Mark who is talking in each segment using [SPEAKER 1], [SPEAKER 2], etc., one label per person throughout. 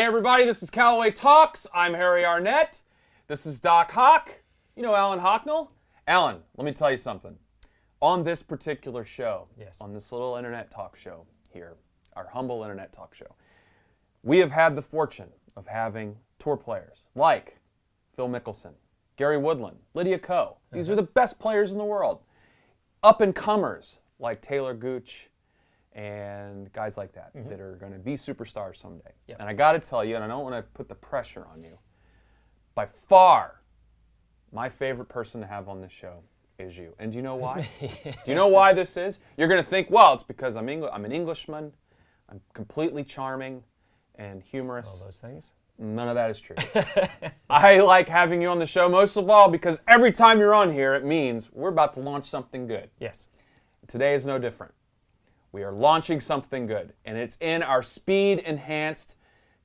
[SPEAKER 1] everybody, this is Callaway Talks. I'm Harry Arnett. This is Doc Hawk. You know Alan Hocknell? Alan, let me tell you something. On this particular show, on this little internet talk show here, our humble internet talk show, we have had the fortune of having tour players like Phil Mickelson, Gary Woodland, Lydia Ko. These are the best players in the world. Up-and-comers like Taylor Gooch and guys like that that are going to be superstars someday. And I got to tell you, and I don't want to put the pressure on you, by far, my favorite person to have on this show is you. And do you know why? Do you know why this is? You're going to think, well, it's because I'm an Englishman, I'm completely charming and humorous.
[SPEAKER 2] All those things?
[SPEAKER 1] None of that is true. I like having you on the show most of all because every time you're on here, it means we're about to launch something good.
[SPEAKER 2] Yes.
[SPEAKER 1] Today is no different. We are launching something good, and it's in our speed enhanced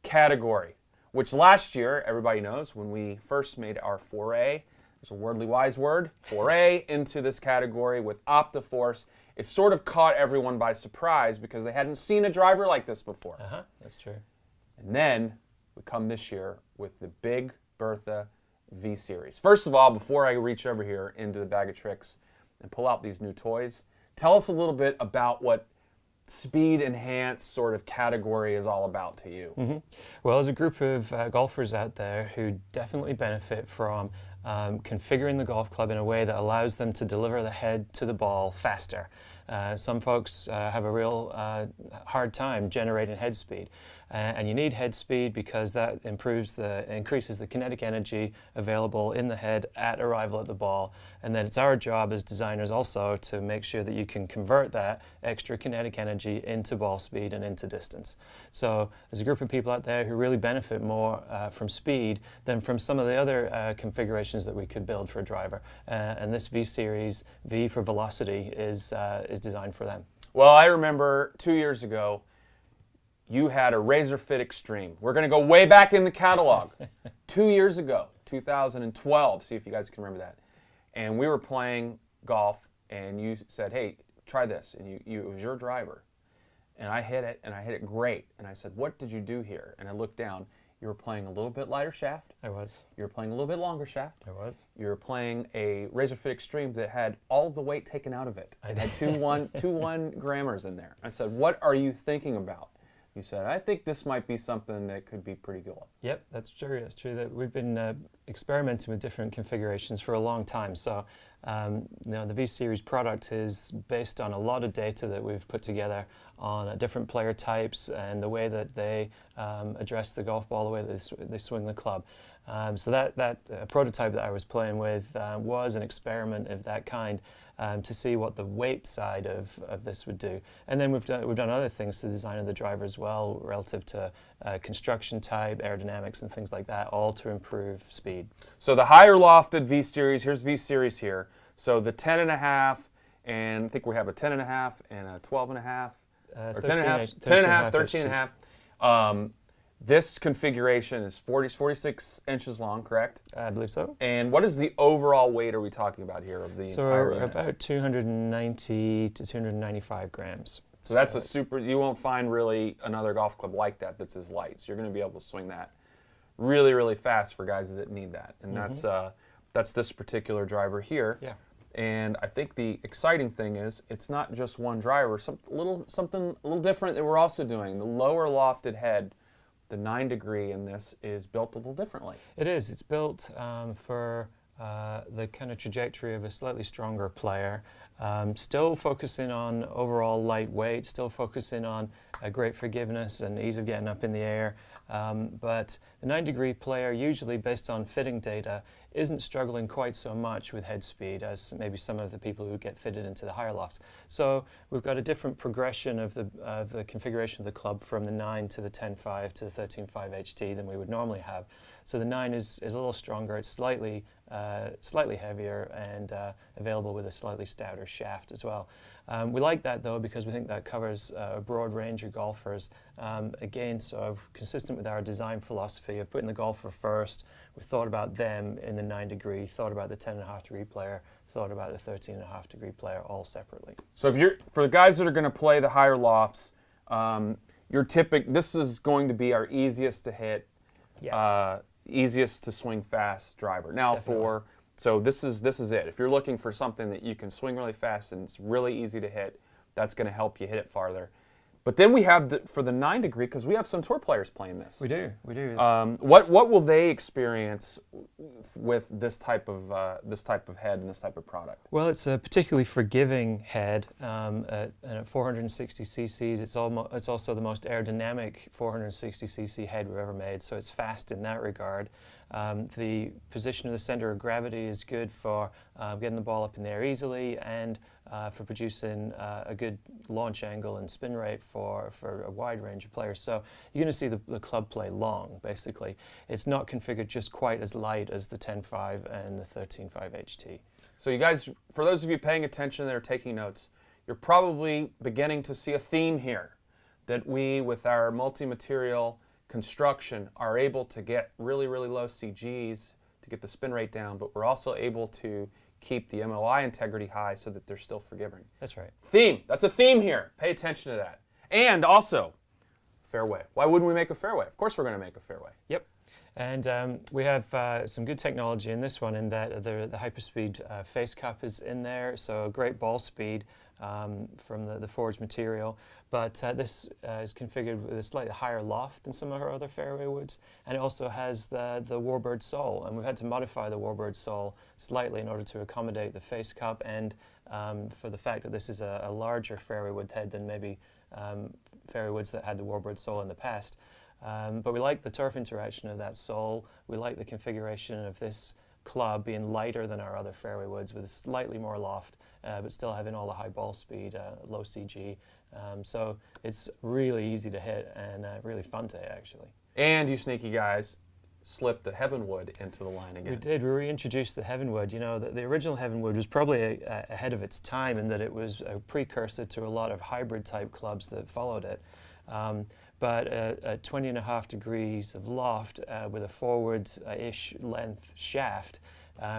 [SPEAKER 1] category, which last year, everybody knows, when we first made our foray, there's a wordly wise word, foray into this category with OptiForce. It sort of caught everyone by surprise because they hadn't seen a driver like this before.
[SPEAKER 2] That's true.
[SPEAKER 1] And then we come this year with the BigBertha V Series. First of all, before I reach over here into the bag of tricks and pull out these new toys, tell us a little bit about what speed enhanced sort of category is all about to you.
[SPEAKER 2] Well, there's a group of golfers out there who definitely benefit from configuring the golf club in a way that allows them to deliver the head to the ball faster. Some folks have a real hard time generating head speed. And you need head speed because that increases the kinetic energy available in the head at arrival at the ball. And then it's our job as designers also to make sure that you can convert that extra kinetic energy into ball speed and into distance. So there's a group of people out there who really benefit more from speed than from some of the other configurations that we could build for a driver. And this V Series, V for velocity, is designed for them.
[SPEAKER 1] Well, I remember 2 years ago, you had a Razor Fit Extreme. We're going to go way back in the catalog. 2 years ago, 2012, see if you guys can remember that. And we were playing golf, and you said, hey, try this. And it was your driver. And I hit it great. And I said, what did you do here? And I looked down. You were playing a little bit lighter shaft.
[SPEAKER 2] I was.
[SPEAKER 1] You were playing a little bit longer shaft.
[SPEAKER 2] I was.
[SPEAKER 1] You were playing a Razor Fit Extreme that had all of the weight taken out of it. It had two 1 grammars in there. I said, what are you thinking about? You said, I think this might be something that could be pretty good.
[SPEAKER 2] Yep, that's true. That's true. That we've been experimenting with different configurations for a long time. So, the V Series product is based on a lot of data that we've put together on different player types and the way that they address the golf ball, the way that they swing the club. So that prototype that I was playing with was an experiment of that kind to see what the weight side of this would do. And then we've done other things to the design of the driver as well, relative to construction type, aerodynamics, and things like that, all to improve speed.
[SPEAKER 1] So the higher lofted V Series, here's V Series here. So the 10.5, and I think we have a 10.5 and a 12.5, or 10.5, 10.5, 13.5. This configuration is 46 inches long, correct?
[SPEAKER 2] I believe so.
[SPEAKER 1] And what is the overall weight are we talking about here of the entire unit?
[SPEAKER 2] About 290 to 295 grams.
[SPEAKER 1] So that's a super, you won't find really another golf club like that that's as light. So you're going to be able to swing that really, really fast for guys that need that. And that's this particular driver here.
[SPEAKER 2] Yeah.
[SPEAKER 1] And I think the exciting thing is it's not just one driver, something a little different that we're also doing. The lower lofted head, the 9 degree in this, is built a little differently.
[SPEAKER 2] It is. It's built for the kind of trajectory of a slightly stronger player, still focusing on overall lightweight, still focusing on great forgiveness and ease of getting up in the air. But the 9 degree player, usually based on fitting data, isn't struggling quite so much with head speed as maybe some of the people who get fitted into the higher lofts. So we've got a different progression of the configuration of the club from the 9 to the 10.5 to the 13.5 HT than we would normally have. So the 9 is a little stronger. It's slightly heavier and available with a slightly stouter shaft as well. We like that though because we think that covers a broad range of golfers. Again, sort of consistent with our design philosophy of putting the golfer first. We've thought about them in the 9 degree, thought about the 10.5 degree player, thought about the 13.5 degree player all separately.
[SPEAKER 1] So for the guys that are going to play the higher lofts, This is going to be our easiest to hit, easiest to swing fast driver. Now so this is it. If you're looking for something that you can swing really fast and it's really easy to hit, that's going to help you hit it farther. But then we have for the 9 degree, because we have some tour players playing this.
[SPEAKER 2] We do.
[SPEAKER 1] What will they experience with this type of head and this type of product?
[SPEAKER 2] Well, it's a particularly forgiving head, and at 460 cc's, it's also the most aerodynamic 460 cc head we've ever made. So it's fast in that regard. The position of the center of gravity is good for getting the ball up in the air easily, and for producing a good launch angle and spin rate for a wide range of players. So you're going to see the club play long, basically. It's not configured just quite as light as the 10.5 and the 13.5 HT.
[SPEAKER 1] So you guys, for those of you paying attention that are taking notes, you're probably beginning to see a theme here, that we, with our multi-material construction, are able to get really, really low CGs to get the spin rate down, but we're also able to keep the MOI integrity high so that they're still forgiving.
[SPEAKER 2] That's right.
[SPEAKER 1] Theme. That's a theme here. Pay attention to that. And also, fairway. Why wouldn't we make a fairway? Of course we're going to make a fairway.
[SPEAKER 2] Yep. And we have some good technology in this one, in that the hyperspeed face cup is in there, so a great ball speed from the forged material. But this is configured with a slightly higher loft than some of our other fairway woods, and it also has the warbird sole, and we've had to modify the warbird sole slightly in order to accommodate the face cup, and for the fact that this is a larger fairway wood head than maybe fairway woods that had the warbird sole in the past. But we like the turf interaction of that sole. We like the configuration of this club being lighter than our other fairway woods, with slightly more loft, but still having all the high ball speed, low CG. So it's really easy to hit and really fun to hit, actually.
[SPEAKER 1] And you sneaky guys slipped the Heavenwood into the line again.
[SPEAKER 2] We did. We reintroduced the Heavenwood. You know, the original Heavenwood was probably ahead of its time, in that it was a precursor to a lot of hybrid type clubs that followed it. But at 20.5 degrees of loft with a forward-ish length shaft,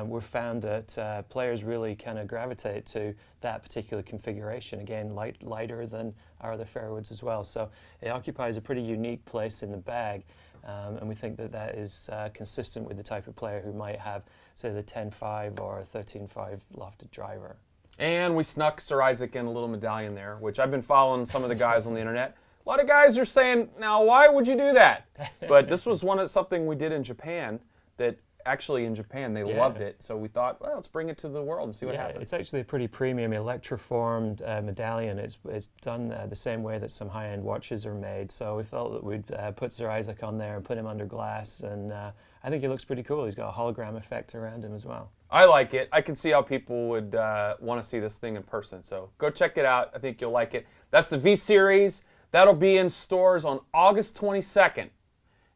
[SPEAKER 2] we've found that players really kind of gravitate to that particular configuration. Again, lighter than our other fairwoods as well. So it occupies a pretty unique place in the bag, and we think that is consistent with the type of player who might have, say, the 10.5 or 13.5 lofted driver. And
[SPEAKER 1] we snuck Sir Isaac in a little medallion there, which I've been following some of the guys on the internet. A lot of guys are saying, now why would you do that? But this was something we did in Japan, that actually in Japan they loved it. So we thought, well, let's bring it to the world and see what happens.
[SPEAKER 2] It's actually a pretty premium electroformed medallion. It's done the same way that some high-end watches are made. So we felt that we'd put Sir Isaac on there and put him under glass, and I think he looks pretty cool. He's got a hologram effect around him as well.
[SPEAKER 1] I like it. I can see how people would want to see this thing in person. So go check it out. I think you'll like it. That's the V-Series. That'll be in stores on August 22nd.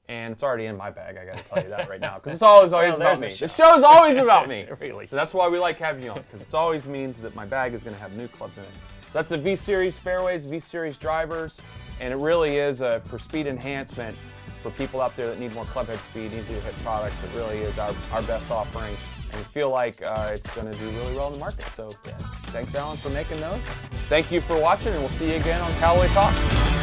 [SPEAKER 1] And it's already in my bag, I got to tell you that right now, because it's always about me. This show's always about me.
[SPEAKER 2] Really.
[SPEAKER 1] So that's why we like having you on, because it always means that my bag is going to have new clubs in it. So that's the V-Series fairways, V-Series drivers, and it really is for speed enhancement for people out there that need more clubhead speed, easy to hit products. It really is our best offering, and we feel like it's going to do really well in the market. So thanks, Alan, for making those. Thank you for watching, and we'll see you again on Callaway Talks.